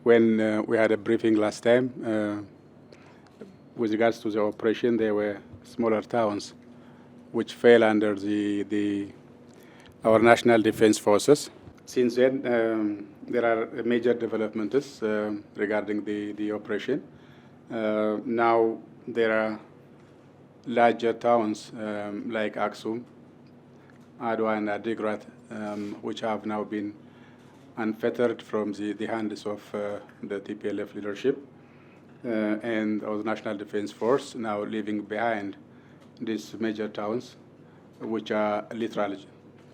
when we had a briefing last time, with regards to the operation, there were smaller towns which fell under our national defense forces. Since then, there are major developments regarding the operation. Now there are larger towns like Aksum, Adwa, and Adigrat, which have now been unfettered from the hands of the TPLF leadership and our National Defense Force, now leaving behind these major towns, which are literally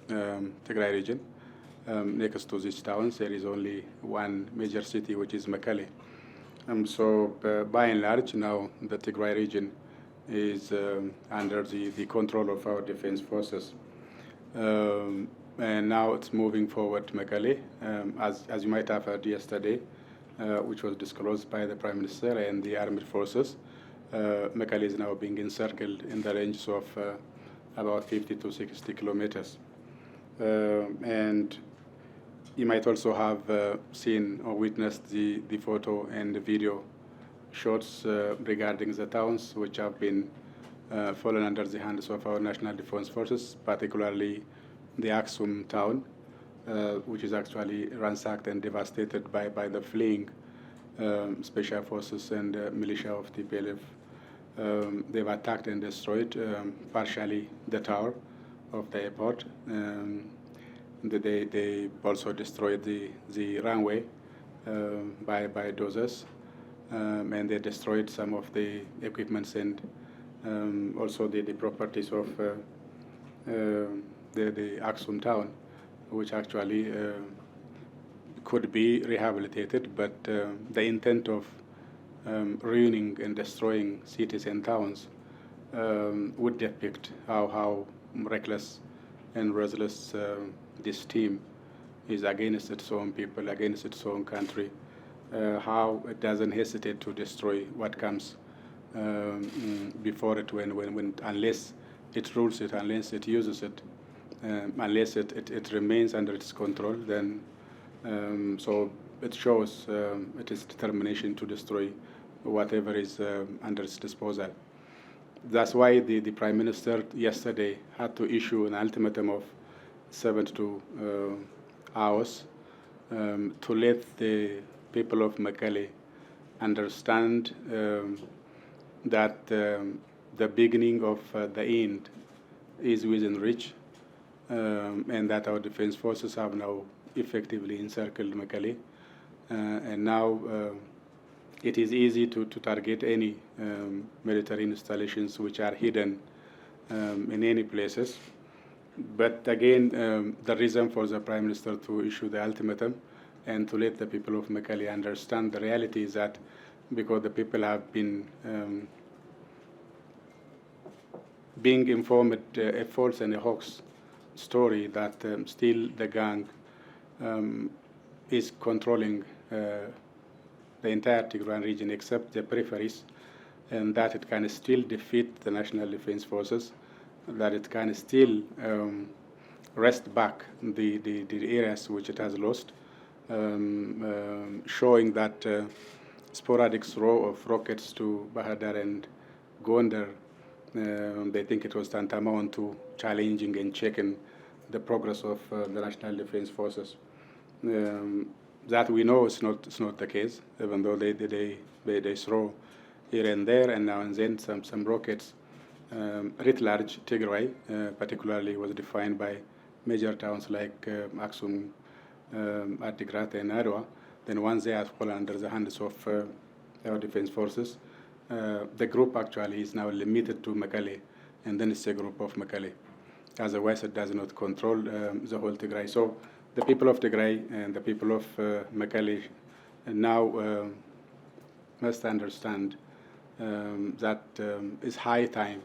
Tigray region. Next to these towns, there is only one major city, which is Mekelle. So by and large, now the Tigray region is under the control of our defense forces. And now it's moving forward to Mekelle, as you might have heard yesterday, which was disclosed by the Prime Minister and the armed forces. Mekelle is now being encircled in the range of about 50 to 60 kilometers. And you might also have seen or witnessed the photo and the video shots regarding the towns which have been fallen under the hands of our National Defense Forces, particularly the Aksum town, which is actually ransacked and devastated by the fleeing special forces and militia of TPLF. They've attacked and destroyed partially the tower of the airport. They also destroyed the runway by dozers, and they destroyed some of the equipments and also the properties of the Aksum town, which actually could be rehabilitated, but the intent of ruining and destroying cities and towns would depict how reckless and ruthless this team is against its own people, against its own country, how it doesn't hesitate to destroy what comes before it unless it rules it, unless it uses it, unless it remains under its control, then so it shows its determination to destroy whatever is under its disposal. That's why the Prime Minister yesterday had to issue an ultimatum of 72 hours to let the people of Mekelle understand that the beginning of the end is within reach, and that our defense forces have now effectively encircled Mekelle, and now it is easy to target any military installations which are hidden in any places. But again, the reason for the Prime Minister to issue the ultimatum and to let the people of Mekelle understand the reality is that because the people have been being informed a false and a hoax story that still the gang is controlling the entire Tigray region except the peripheries, and that it can still defeat the National Defense Forces, that it can still wrest back the areas which it has lost, showing that sporadic throw of rockets to Bahadar and Gondar, they think it was tantamount to challenging and checking the progress of the National Defense Forces. That we know it's not the case, even though they throw here and there and now and then some rockets. Writ large, Tigray particularly was defined by major towns like Aksum, Adigrat, and Adwa. Then once they have fallen under the hands of our defense forces, the group actually is now limited to Mekelle, and then it's a group of Mekelle. Otherwise, it does not control the whole Tigray. So the people of Tigray and the people of Mekelle now must understand that it's high time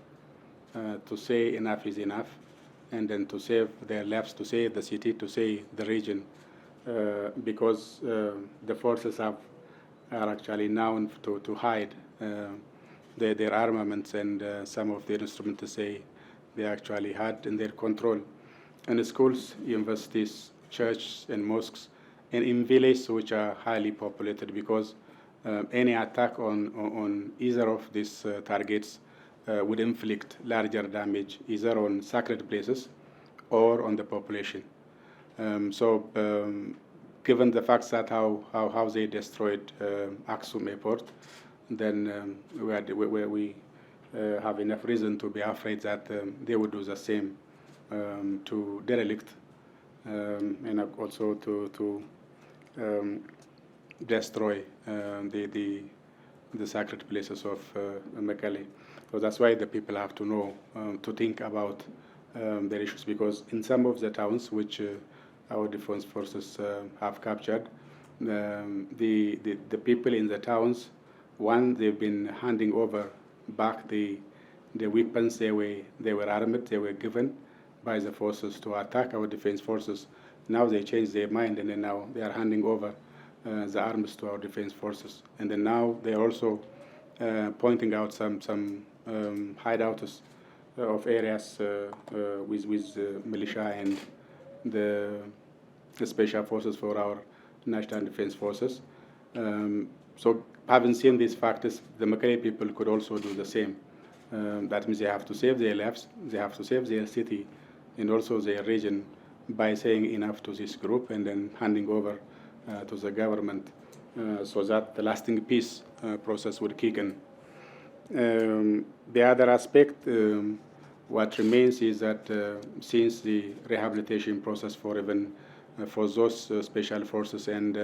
to say enough is enough, and then to save their lives, to save the city, to save the region, because the forces are actually known to hide their armaments and some of their instruments they actually had in their control. And schools, universities, churches, and mosques and in villages which are highly populated, because any attack on either of these targets would inflict larger damage either on sacred places or on the population. Given the facts that how they destroyed Aksum Airport, then we have enough reason to be afraid that they would do the same to derelict and also to destroy the sacred places of Mekelle. So that's why the people have to know to think about their issues, because in some of the towns which our defense forces have captured, the people in the towns, one, they've been handing over back the weapons they were armed, they were given by the forces to attack our defense forces. Now they changed their mind, and then now they are handing over the arms to our defense forces. And then now they're also pointing out some hideouts of areas with militia and the special forces for our national defense forces. So having seen these factors, the Mekelle people could also do the same. That means they have to save their lives, they have to save their city and also their region by saying enough to this group and then handing over to the government so that the lasting peace process would kick in. The other aspect, what remains is that since the rehabilitation process for even for those special forces and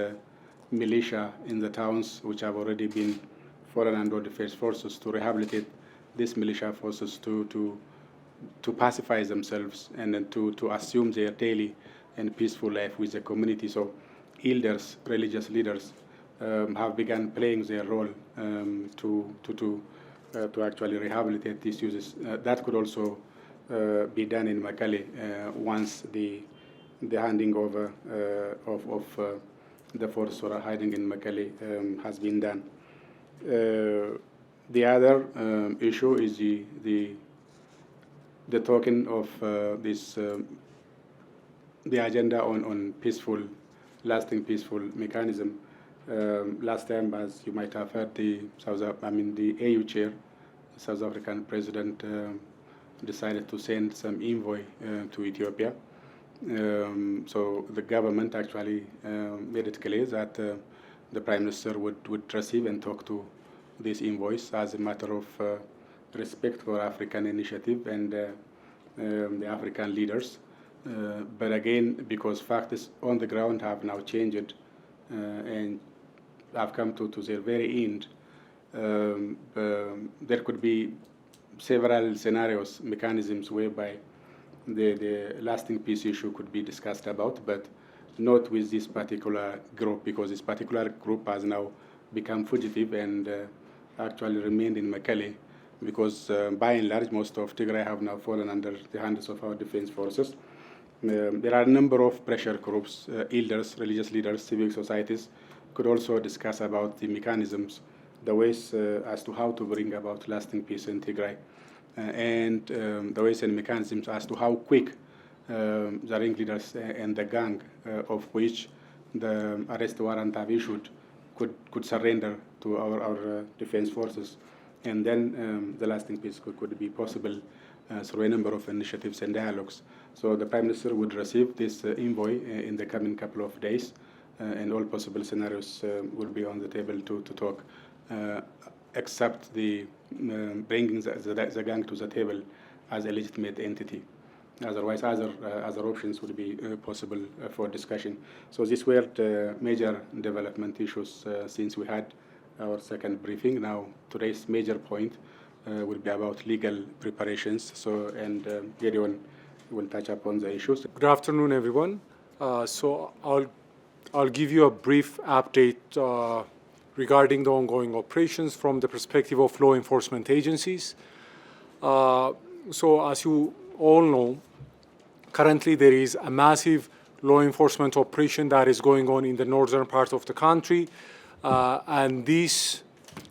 militia in the towns which have already been foreign and defense forces to rehabilitate these militia forces to pacify themselves and then to assume their daily and peaceful life with the community. So elders, religious leaders have begun playing their role to actually rehabilitate these uses. That could also be done in Mekelle once the handing over of the forces who are hiding in Mekelle has been done. The other issue is the talking of this the agenda on peaceful, lasting peaceful mechanism. Last time, as you might have heard, the AU chair, the South African president, decided to send some envoy to Ethiopia. So the government actually made it clear that the Prime Minister would receive and talk to these envoys as a matter of respect for African initiative and the African leaders. But again, because facts on the ground have now changed and have come to their very end, there could be several scenarios, mechanisms whereby the lasting peace issue could be discussed about, but not with this particular group, because this particular group has now become fugitive and actually remained in Mekelle, because by and large, most of Tigray have now fallen under the hands of our defense forces. There are a number of pressure groups, elders, religious leaders, civil societies, could also discuss about the mechanisms, the ways as to how to bring about lasting peace in Tigray, and the ways and mechanisms as to how quick the ringleaders and the gang of which the arrest warrant have issued could surrender to our defense forces. And then the lasting peace could be possible through a number of initiatives and dialogues. So the Prime Minister would receive this envoy in the coming couple of days, and all possible scenarios will be on the table to talk, except the bringing the gang to the table as a legitimate entity. Otherwise, other options would be possible for discussion. So these were the major development issues since we had our second briefing. Now, today's major point will be about legal preparations. So, and Gedion will touch upon the issues. Good afternoon, everyone. So I'll give you a brief update regarding the ongoing operations from the perspective of law enforcement agencies. So as you all know, currently there is a massive law enforcement operation that is going on in the northern part of the country. And this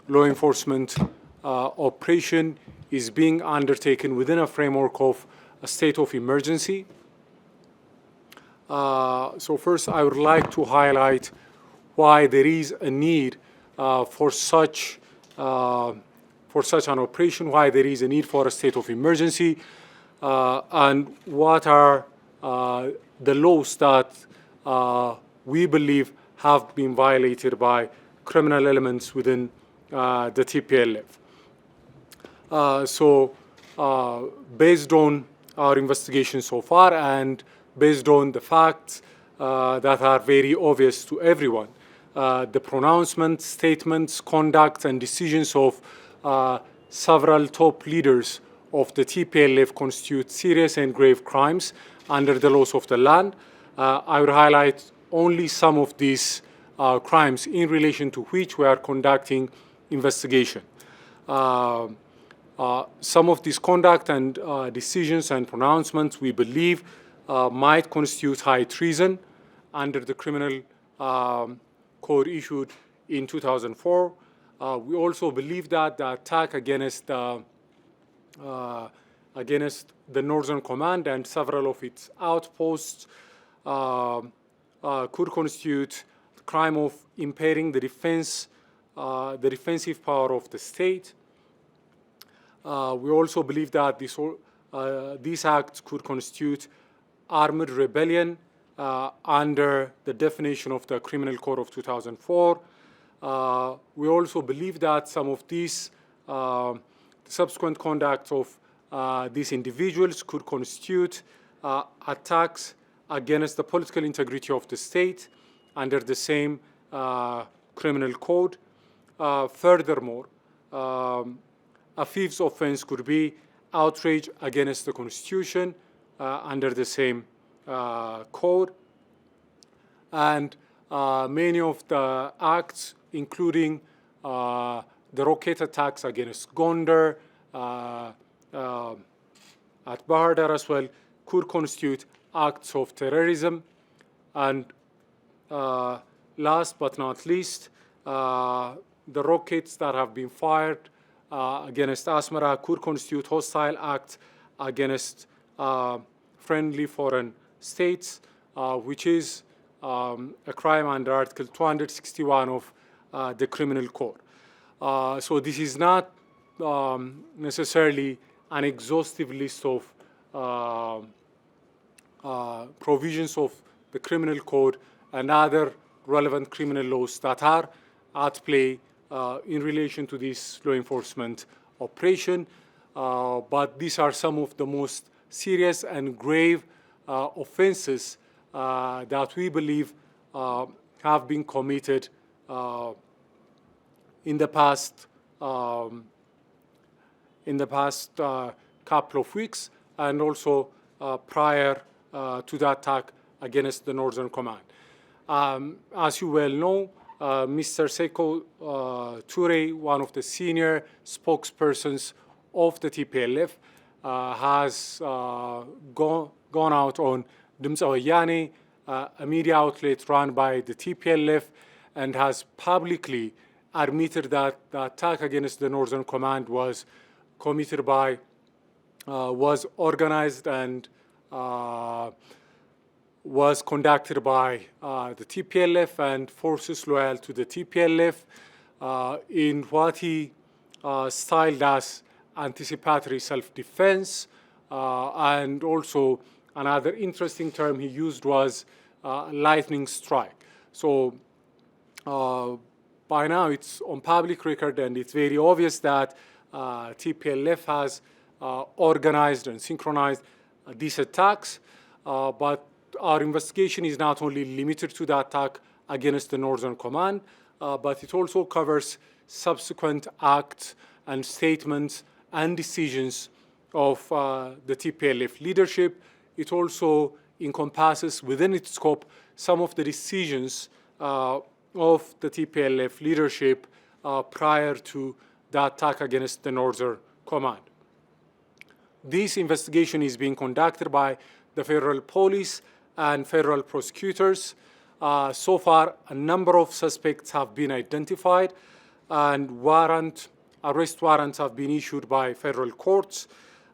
law enforcement operation is being undertaken within a framework of a state of emergency. So first, I would like to highlight why there is a need for such an operation, why there is a need for a state of emergency, and what are the laws that we believe have been violated by criminal elements within the TPLF. Based on our investigation so far and based on the facts that are very obvious to everyone, the pronouncements, statements, conduct, and decisions of several top leaders of the TPLF constitute serious and grave crimes under the laws of the land. I will highlight only some of these crimes in relation to which we are conducting investigation. Some of this conduct and decisions and pronouncements we believe might constitute high treason under the criminal code issued in 2004. We also believe that the attack against the Northern Command and several of its outposts could constitute the crime of impairing the defensive power of the state. We also believe that these acts could constitute armed rebellion under the definition of the Criminal Code of 2004. We also believe that some of these subsequent conduct of these individuals could constitute attacks against the political integrity of the state under the same criminal code. Furthermore, a fifth offense could be outrage against the Constitution under the same code. And many of the acts, including the rocket attacks against Gondar, at Bahardar as well, could constitute acts of terrorism. And last but not least, the rockets that have been fired against Asmara could constitute hostile acts against friendly foreign states, which is a crime under Article 261 of the Criminal Code. So this is not necessarily an exhaustive list of provisions of the Criminal Code and other relevant criminal laws that are at play in relation to this law enforcement operation. But these are some of the most serious and grave offenses that we believe have been committed in the past couple of weeks, and also prior to the attack against the Northern Command. As you well know, Mr. Seko Toure, one of the senior spokespersons of the TPLF, has gone out on Dimtsa Wayane, a media outlet run by the TPLF, and has publicly admitted that the attack against the Northern Command was committed by, was organized and was conducted by the TPLF and forces loyal to the TPLF in what he styled as anticipatory self-defense, and also another interesting term he used was lightning strike. So by now it's on public record, and it's very obvious that TPLF has organized and synchronized these attacks, but our investigation is not only limited to the attack against the Northern Command, but it also covers subsequent acts and statements and decisions of the TPLF leadership. It also encompasses within its scope some of the decisions of the TPLF leadership prior to the attack against the Northern Command. This investigation is being conducted by the federal police and federal prosecutors. So far, a number of suspects have been identified, and arrest warrants have been issued by federal courts.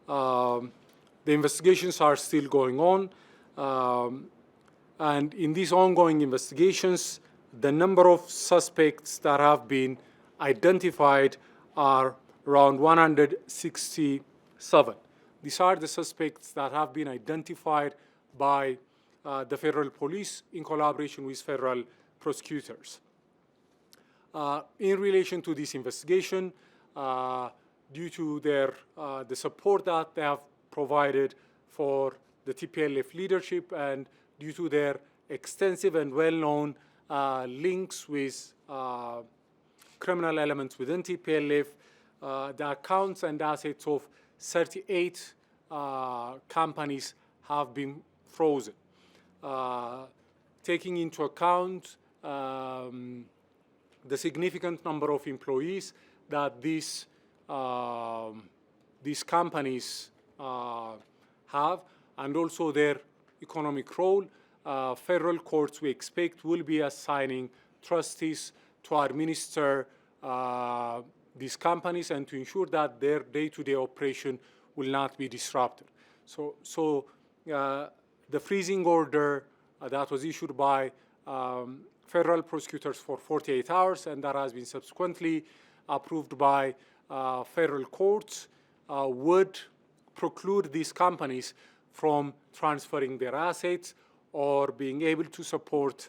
The investigations are still going on. And in these ongoing investigations, the number of suspects that have been identified are around 167. These are the suspects that have been identified by the federal police in collaboration with federal prosecutors. In relation to this investigation, due to the support that they have provided for the TPLF leadership and due to their extensive and well-known links with criminal elements within TPLF, the accounts and assets of 38 companies have been frozen. Taking into account the significant number of employees that these companies have, and also their economic role, federal courts, we expect, will be assigning trustees to administer these companies and to ensure that their day-to-day operation will not be disrupted. So the freezing order that was issued by federal prosecutors for 48 hours and that has been subsequently approved by federal courts would preclude these companies from transferring their assets or being able to support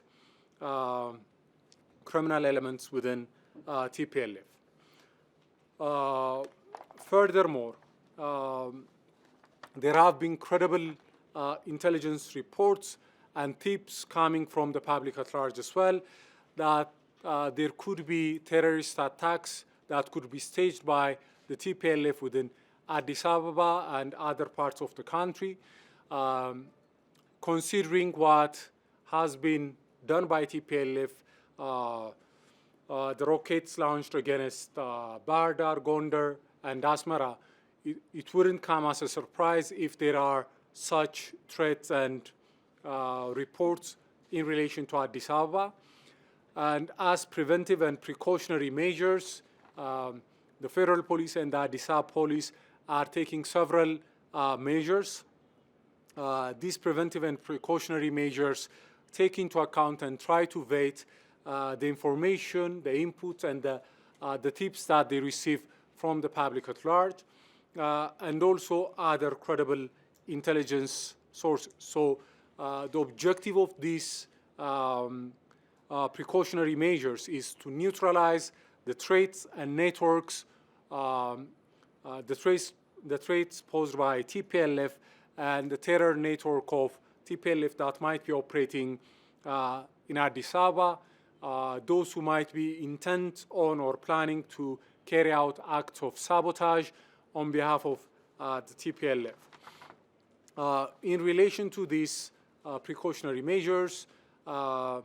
criminal elements within TPLF. Furthermore, there have been credible intelligence reports and tips coming from the public at large as well that there could be terrorist attacks that could be staged by the TPLF within Addis Ababa and other parts of the country. Considering what has been done by TPLF, the rockets launched against Bardar, Gondar, and Asmara, it wouldn't come as a surprise if there are such threats and reports in relation to Addis Ababa. And as preventive and precautionary measures, the federal police and the Addis Ababa police are taking several measures. These preventive and precautionary measures take into account and try to vet the information, the inputs, and the tips that they receive from the public at large, and also other credible intelligence sources. So the objective of these precautionary measures is to neutralize the threats and networks, the threats posed by TPLF and the terror network of TPLF that might be operating in Addis Ababa, those who might be intent on or planning to carry out acts of sabotage on behalf of the TPLF. In relation to these precautionary measures, the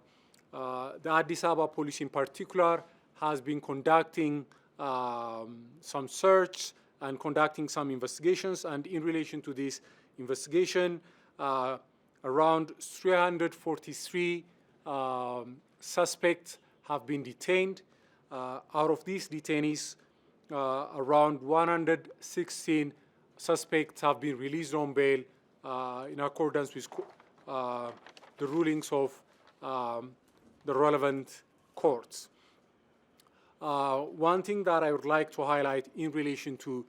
Addis Ababa police in particular has been conducting some search and conducting some investigations, and in relation to this investigation, around 343 suspects have been detained. Out of these detainees, around 116 suspects have been released on bail in accordance with the rulings of the relevant courts. One thing that I would like to highlight in relation to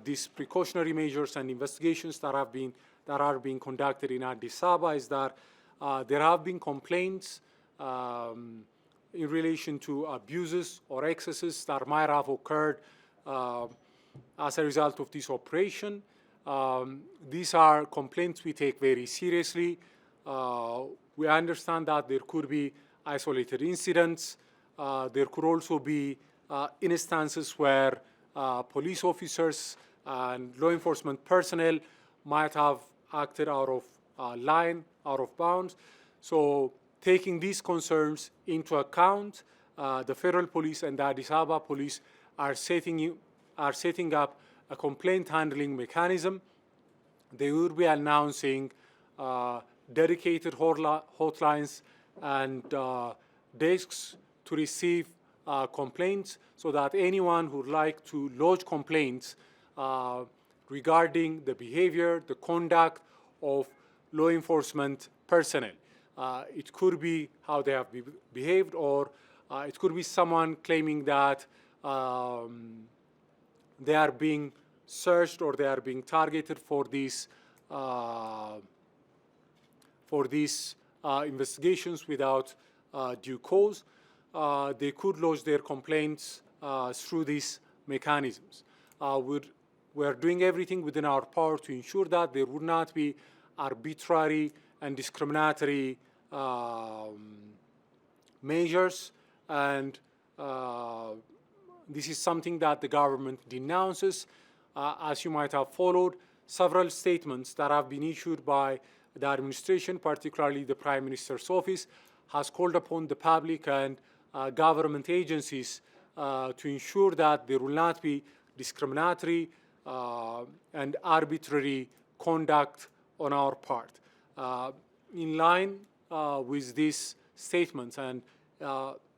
these precautionary measures and investigations that are being conducted in Addis Ababa is that there have been complaints in relation to abuses or excesses that might have occurred as a result of this operation. These are complaints we take very seriously. We understand that there could be isolated incidents. There could also be instances where police officers and law enforcement personnel might have acted out of line, out of bounds. So taking these concerns into account, the federal police and the Addis Ababa police are setting up a complaint handling mechanism. They will be announcing dedicated hotlines and desks to receive complaints so that anyone who would like to lodge complaints regarding the behavior, the conduct of law enforcement personnel. It could be how they have behaved, or it could be someone claiming that they are being searched or they are being targeted for these investigations without due cause. They could lodge their complaints through these mechanisms. We're doing everything within our power to ensure that there would not be arbitrary and discriminatory measures, and this is something that the government denounces. As you might have followed, several statements that have been issued by the administration, particularly the Prime Minister's office, has called upon the public and government agencies to ensure that there will not be discriminatory and arbitrary conduct on our part. In line with these statements and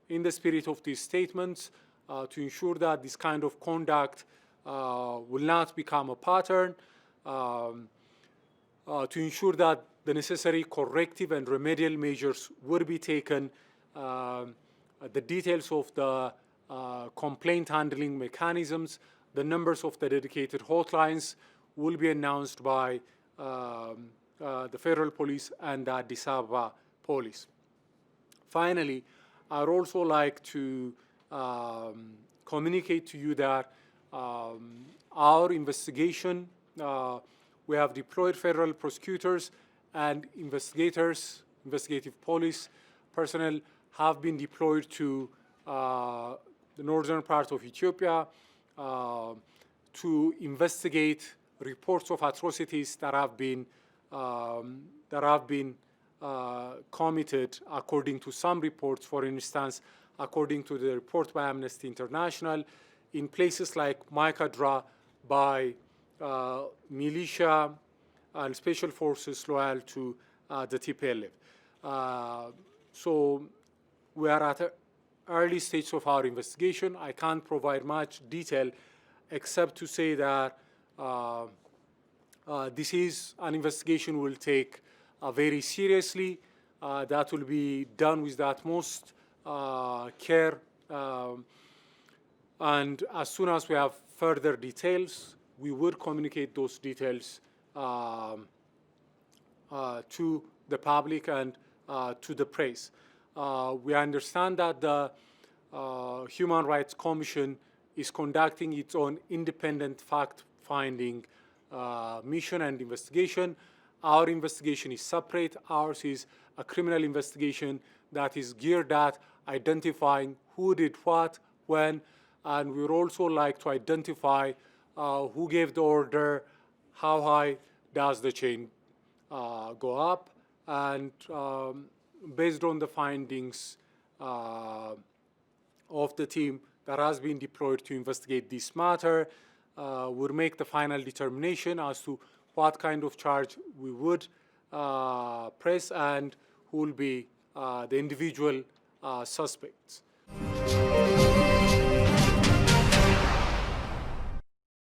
in the spirit of these statements, to ensure that this kind of conduct will not become a pattern, to ensure that the necessary corrective and remedial measures will be taken, the details of the complaint handling mechanisms, the numbers of the dedicated hotlines will be announced by the Federal Police and the Addis Ababa Police. Finally, I'd also like to communicate to you that our investigation, we have deployed federal prosecutors and investigators, investigative police personnel have been deployed to the northern part of Ethiopia to investigate reports of atrocities that have been committed according to some reports. For instance, according to the report by Amnesty International, in places like Maikadra by militia and special forces loyal to the TPLF. So we are at an early stage of our investigation. I can't provide much detail except to say that this is an investigation we'll take very seriously. That will be done with the utmost care. And as soon as we have further details, we would communicate those details to the public and to the press. We understand that the Human Rights Commission is conducting its own independent fact-finding mission and investigation. Our investigation is separate. Ours is a criminal investigation that is geared at identifying who did what, when, and we would also like to identify who gave the order, how high does the chain go up, and based on the findings of the team that has been deployed to investigate this matter, we'll make the final determination as to what kind of charge we would press and who will be the individual suspects.